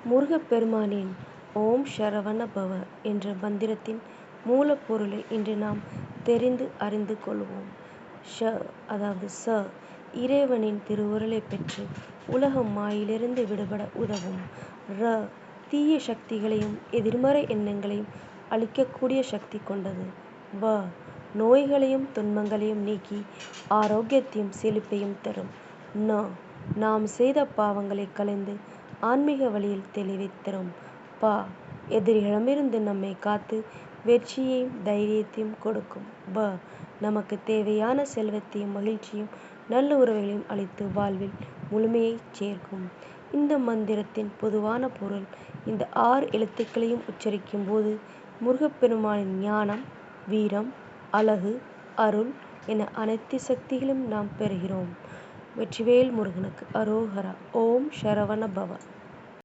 முருகப்பெருமானின் ஓம் சரவண பவ என்ற மந்திரத்தின் மூலப்பொருளை இன்று நாம் தெரிந்து அறிந்து கொள்வோம். அதாவது இறைவனின் திருவுருளைப் பெற்று உலகம் மாயிலிருந்து விடுபட உதவும். தீய சக்திகளையும் எதிர்மறை எண்ணங்களையும் அழிக்கக்கூடிய சக்தி கொண்டது. நோய்களையும் துன்பங்களையும் நீக்கி ஆரோக்கியத்தையும் செழிப்பையும் தரும். நாம் செய்த பாவங்களை களைந்து ஆன்மீக வழியில் தெளிவைத் தரும். எதிரிகளிடமிருந்து நம்மை காத்து வெற்றியையும் தைரியத்தையும் கொடுக்கும். நமக்கு தேவையான செல்வத்தையும் மகிழ்ச்சியும் நல்ல உறவுகளையும் அளித்து வாழ்வில் முழுமையைச் சேர்க்கும். இந்த மந்திரத்தின் பொதுவான பொருள்: இந்த 6 எழுத்துக்களையும் உச்சரிக்கும் போது முருகப்பெருமானின் ஞானம், வீரம், அழகு, அருள் என அனைத்து சக்திகளையும் நாம் பெறுகிறோம். வெற்றிவேல் முருகனுக்கு அரோகரா. ஓம் சரவண பவ.